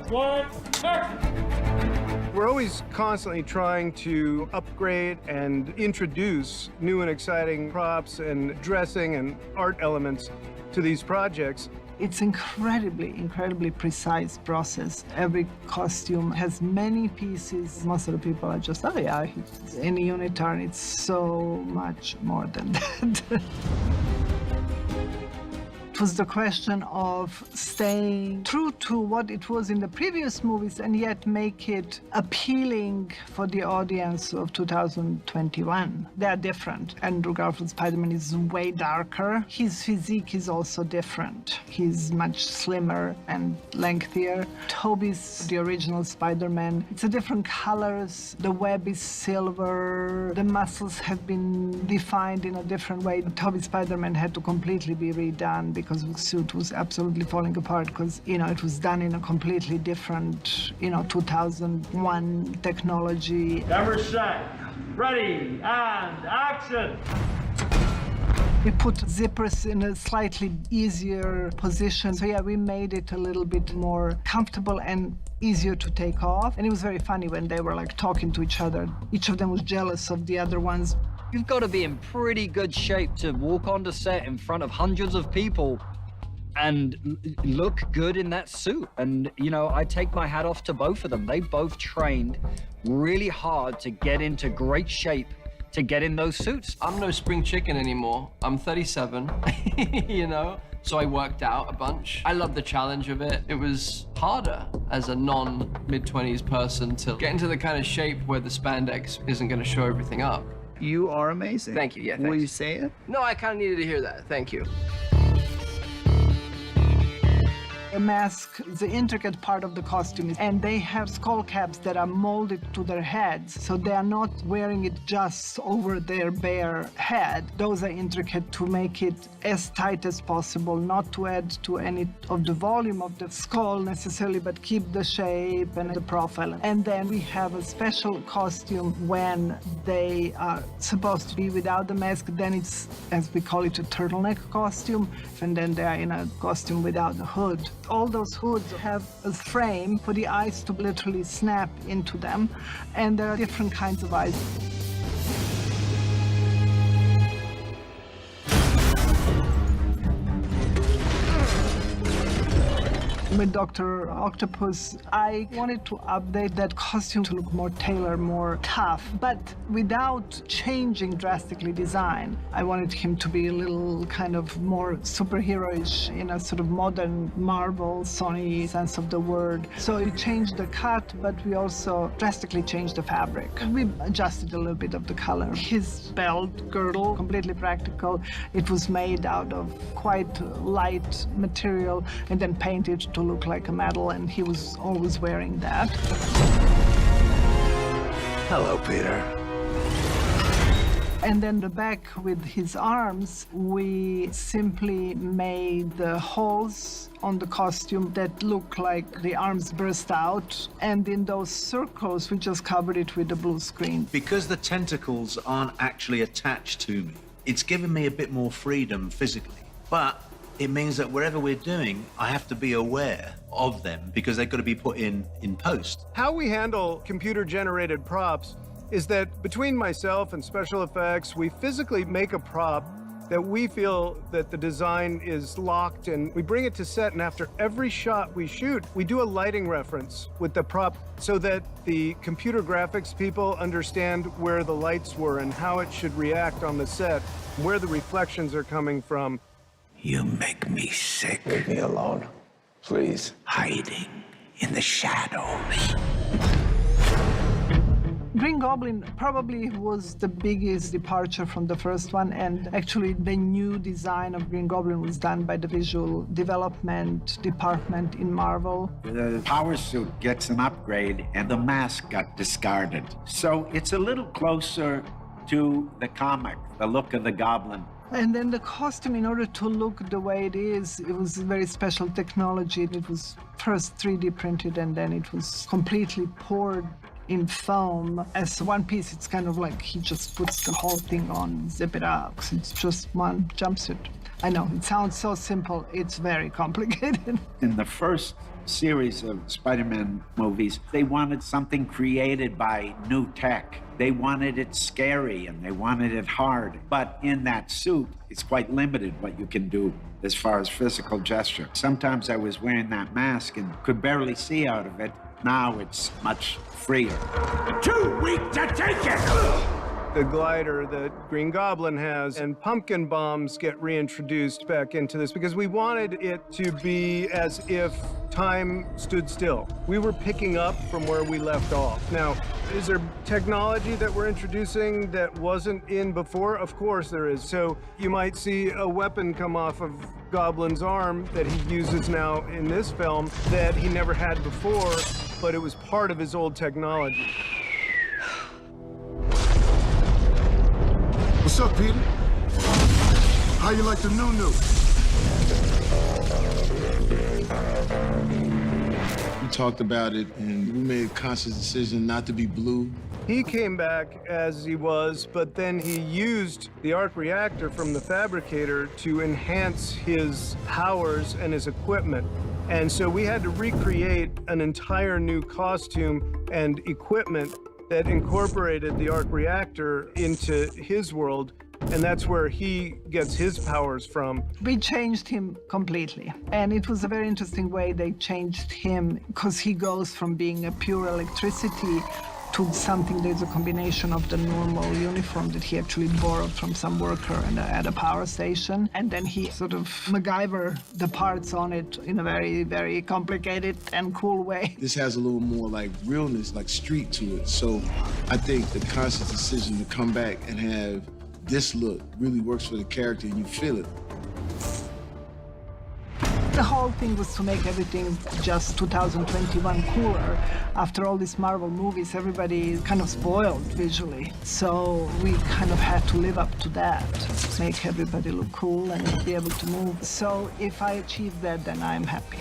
one, action! We're always constantly trying to upgrade and introduce new and exciting props and dressing and art elements to these projects. It's incredibly precise process. Every costume has many pieces. Most of the people are just, oh yeah, in a unitard, it's so much more than that. It was the question of staying true to what it was in the previous movies and yet make it appealing for the audience of 2021. They are different. Andrew Garfield's Spider-Man is way darker. His physique is also different. He's much slimmer and lengthier. Tobey's, the original Spider-Man, it's a different colors. The web is silver. The muscles have been defined in a different way. Tobey's Spider-Man had to completely be redone because the suit was absolutely falling apart because, you know, it was done in a completely different, 2001 technology. Camera set, ready, and action! We put zippers in a slightly easier position. So yeah, we made it a little bit more comfortable and easier to take off. And it was very funny when they were like talking to each other. Each of them was jealous of the other ones. You've got to be in pretty good shape to walk onto set in front of hundreds of people and look good in that suit. And, I take my hat off to both of them. They both trained really hard to get into great shape to get in those suits. I'm no spring chicken anymore. I'm 37, so I worked out a bunch. I love the challenge of it. It was harder as a non-mid-20s person to get into the kind of shape where the spandex isn't going to show everything up. You are amazing. Thank you, yeah, thanks. Will you say it? No, I kind of needed to hear that. Thank you. The mask is the intricate part of the costume, and they have skull caps that are molded to their heads, so they are not wearing it just over their bare head. Those are intricate to make it as tight as possible, not to add to any of the volume of the skull necessarily, but keep the shape and the profile. And then we have a special costume when they are supposed to be without the mask. Then it's, as we call it, a turtleneck costume, and then they are in a costume without the hood. All those hoods have a frame for the eyes to literally snap into them, and there are different kinds of eyes. With Dr. Octopus, I wanted to update that costume to look more tailored, more tough, but without changing drastically design. I wanted him to be a little kind of more superhero-ish in a sort of modern Marvel, Sony sense of the word. So we changed the cut, but we also drastically changed the fabric. We adjusted a little bit of the color. His belt girdle, completely practical. It was made out of quite light material and then painted to look like a medal, and he was always wearing that. Hello, Peter. And then the back with his arms, we simply made the holes on the costume that look like the arms burst out. And in those circles, we just covered it with a blue screen. Because the tentacles aren't actually attached to me, it's given me a bit more freedom physically. But it means that wherever we're doing, I have to be aware of them because they've got to be put in post. How we handle computer-generated props is that between myself and special effects, we physically make a prop that we feel that the design is locked, and we bring it to set, and after every shot we shoot, we do a lighting reference with the prop so that the computer graphics people understand where the lights were and how it should react on the set, where the reflections are coming from. You make me sick. Leave me alone, please. Hiding in the shadows. Green Goblin probably was the biggest departure from the first one, and actually the new design of Green Goblin was done by the visual development department in Marvel. The power suit gets an upgrade and the mask got discarded. So it's a little closer to the comic, the look of the Goblin. And then the costume, in order to look the way it is, it was very special technology. It was first 3D printed, and then it was completely poured in foam. As one piece, it's kind of like he just puts the whole thing on, zip it up. It's just one jumpsuit. I know, it sounds so simple. It's very complicated. In the first series of Spider-Man movies, they wanted something created by new tech. They wanted it scary and they wanted it hard. But in that suit, it's quite limited what you can do as far as physical gesture. Sometimes I was wearing that mask and could barely see out of it. Now it's much freer. Too weak to take it! The glider that Green Goblin has and pumpkin bombs get reintroduced back into this because we wanted it to be as if time stood still. We were picking up from where we left off. Now, is there technology that we're introducing that wasn't in before? Of course there is. So you might see a weapon come off of Goblin's arm that he uses now in this film that he never had before, but it was part of his old technology. What's up, Peter? How you like the new? We talked about it, and we made a conscious decision not to be blue. He came back as he was, but then he used the arc reactor from the fabricator to enhance his powers and his equipment. And so we had to recreate an entire new costume and equipment that incorporated the arc reactor into his world, and that's where he gets his powers from. We changed him completely, and it was a very interesting way they changed him, because he goes from being a pure electricity to something that's a combination of the normal uniform that he actually borrowed from some worker at a power station, and then he sort of MacGyver the parts on it in a very, very complicated and cool way. This has a little more like realness, like street to it. So I think the conscious decision to come back and have this look really works for the character, and you feel it. The whole thing was to make everything just 2021 cooler. After all these Marvel movies, everybody is kind of spoiled visually. So we kind of had to live up to that, make everybody look cool and be able to move. So if I achieve that, then I'm happy.